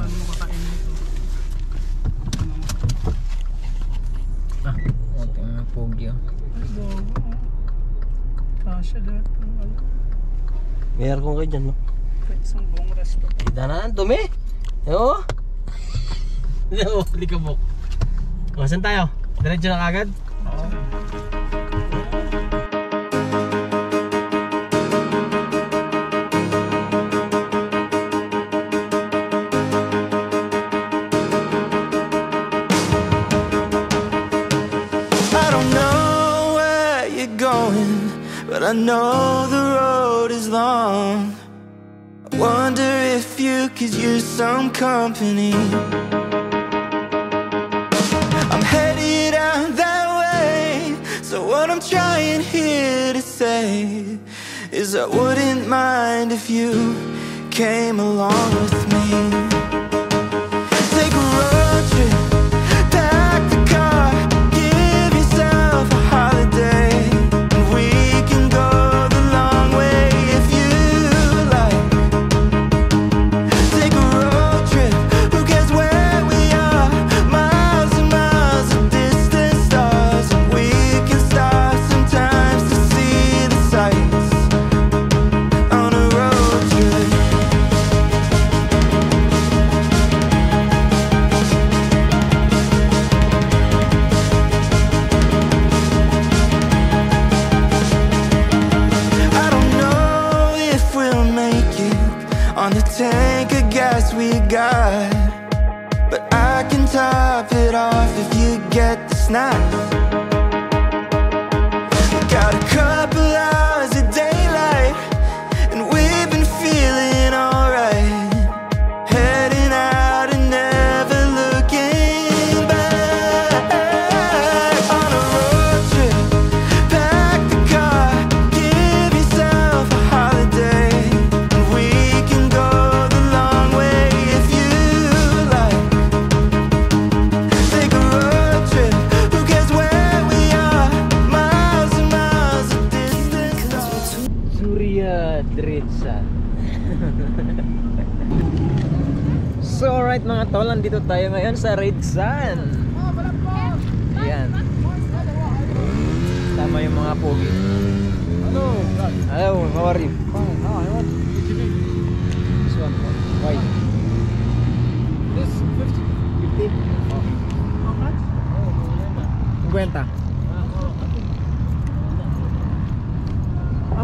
saan mo kakain dito. Ating mga pogi. Ay, bago. Kasya lahat ng ano. May aircon kayo dyan, no? Kahit isang buong resto. Danan, dumi. Oo. Hindi ka buk. O, saan tayo? Diretso na kagad? Oo. I don't know where you're going, but I know the road is long. I wonder if you could use some company. I'm headed out that way, so what I'm trying here to say is I wouldn't mind if you came along with me. Take a road trip, pack the car, give yourself a holiday, and we can go the long way if you like. Take a road trip, who cares where we are, miles and miles of distant stars, and we can stop sometimes to see the sights on a road trip. I don't know if we'll make it on the tank of gas we got, but I can top it off if you get the snacks. We got a couple hours of daylight, and we've been feeling alright. Heading out and never looking back. On a road trip, pack the car, give yourself a holiday, and we can go the long way if you like. Take a road trip, who cares where we are, miles and miles of distance. Surya Dritsa. So alright mga tol, nandito tayo ngayon sa Red Sun. Ayan. Tama yung mga pogi. Hello, how are you? Fine. How I want This one, why? this 50. 50? How much? 50.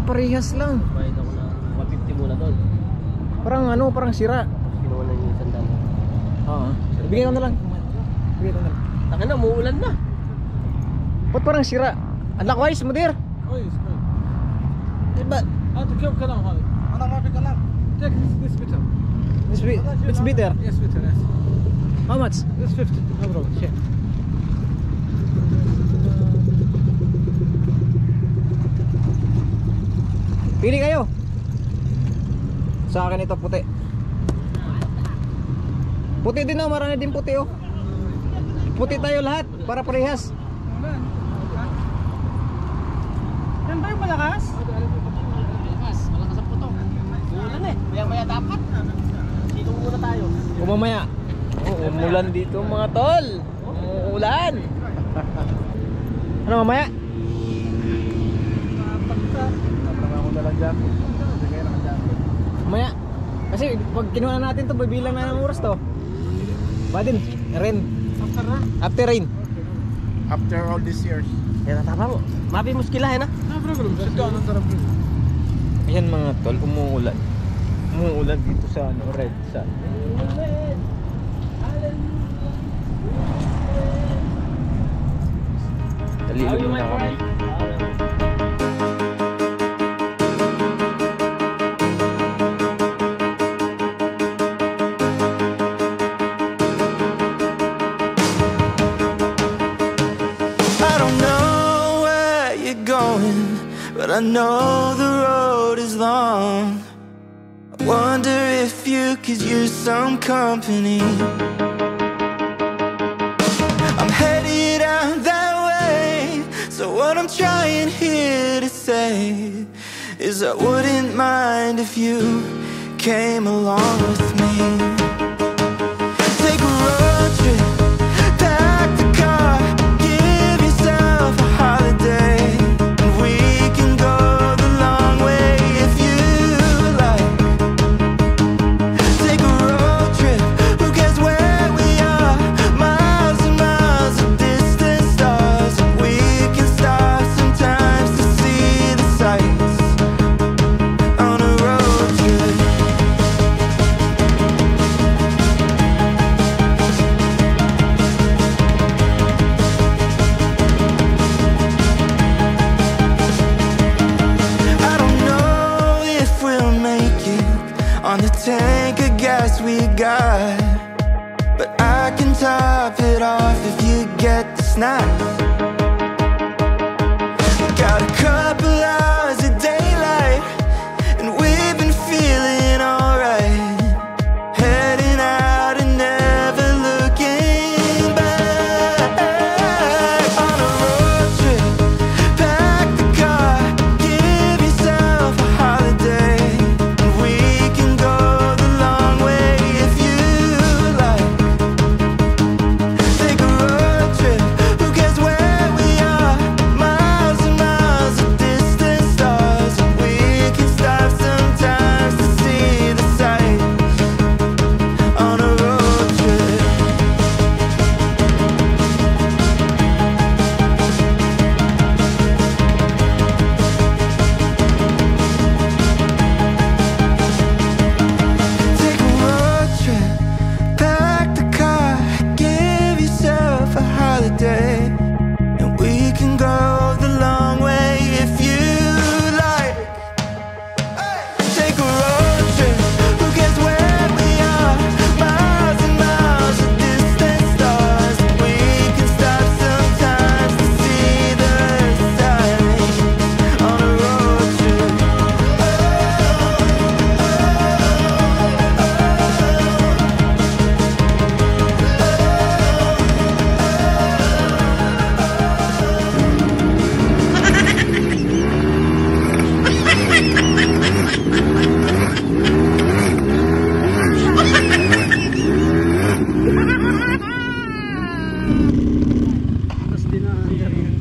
Parehas lang. Bayad ako na 150 muna doon. Parang ano, parang sira. Kinuha na yung sandal. Oo. Bigyan ko na lang. Bigyan ko na lang. Taka na, muulan na. Ba't parang sira? Unlockwise, mudir? كويس كويس. Diba? انت كيف كلام هذا؟ انا ما في كلام. Take this bitter. It's bitter. Yes, bitter. Yes. How much? This 50. No problem. Check. Pili kayo. Sa akin ito puti. Puti din oh, marami din puti oh. Puti tayo lahat para parehas. Yan ba yung malakas? Malakas ang puto. Uulan eh. Maya dapat. Dito muna tayo. O mamaya. Oh, umulan dito mga tol. Umuulan. Ano mamaya? Mamaya. Kasi pag kinuha na natin to, bibilang na ng oras to. Badin, rain. After rain. After all these years. Yan, tama mo. Mapi muskila na. No problem. Sit down and tara. Ayan mga tol, umuulan. Umuulan dito sa ano, Red Sun. Talilog na kami. I don't know where you're going, but I know the road is long. I wonder if you could use some company. I'm headed out that way, so what I'm trying here to say is I wouldn't mind if you came along with me. got, but I can top it off if you get the snacks. Got a couple hours of daylight, and we've been feeling alright. Heading out and never looking back. On a road trip, pack the car, give yourself a holiday, and we can go the long way if you like. Take a road trip, who cares where we are? Miles and miles of distant stars, and we can stop sometimes to see the sights on a road trip. Take a road trip, pack the car, give yourself a holiday, and we can go the long way if you like. Take a road trip, who cares where we are? Miles and miles of distant stars, we can stop sometimes to see the sights on a road trip. Tapos dinaanan rin.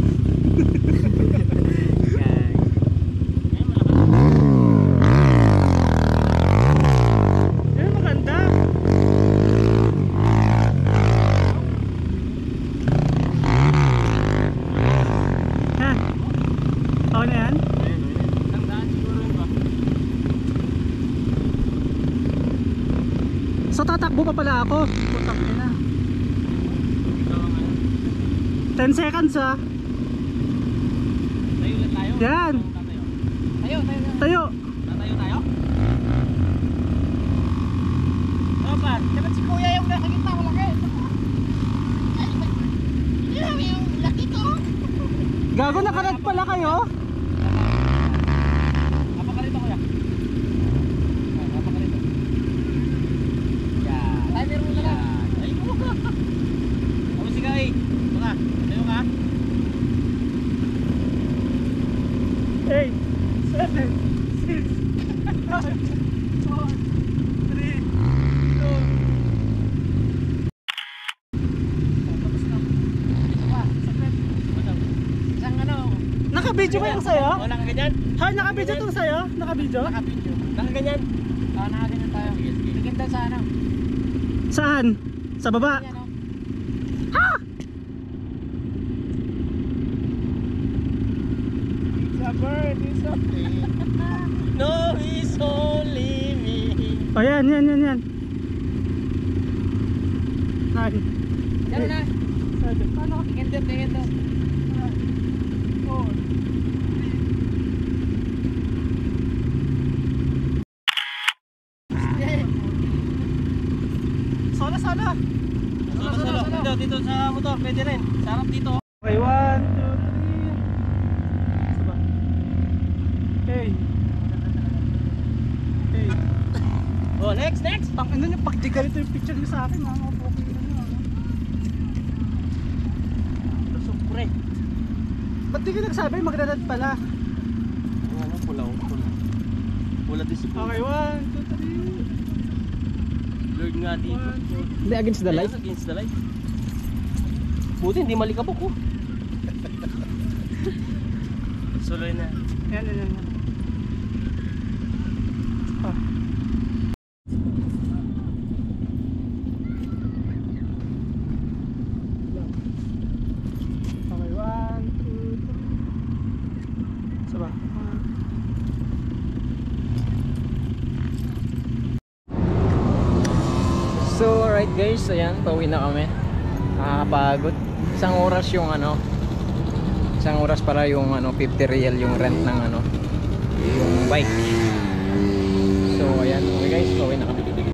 Yan, maganda. Ha? Okay na yan? So tatakbo pa pala ako. Putak na. 10 seconds ah. Tayo lang tayo. Yan. Tayo. Tayo. Tatayo tayo? Dapat, dapat si Kuya yung nakakita ko laki. Yung laki ko. Gago, nakarad pala kayo. Napakalito Kuya. Napakalito. Yan. Timer mo na lang. Ay mo ka. Ako sigaw eh. Ito ka. Tayo ka. 8, 7, 6, 5, 4, 3, 2. Isang ano? Naka-video ba yung sa'yo? O, nakaganyan? Ha, naka-video itong sa'yo? Naka-video? Naka-video. Nakaganyan? Oo, nakaganyan tayo. Tingin daw sa ano? Saan? Sa baba? Yan o. Ha? It's a bird, it's a plane. No, it's only me. O yan. Ay. Yan na. Paano? Tingin daw. 4. Sana. Dito sa motor, pwede rin. Sarap dito. Okay, 1, 2, 3. Saba. Hey. Oh, next. Tang ina niyo, pag di ganito yung picture niyo sa akin, mga okay na niyo. Supre. Ba't di ka nagsabi? Magdadad pala. Ano, pula. Pula din si Pula. Okay, 1, 2, 3. Lord nga dito. Hindi, against the light. Against the light. Buti hindi malikabok ko. Suloy na. Yan. Ah. Okay, 1, 2, 3. Saba. So alright guys, ayan, pauwi na kami. Nakakapagod. Isang oras para yung 50 real yung rent ng yung bike.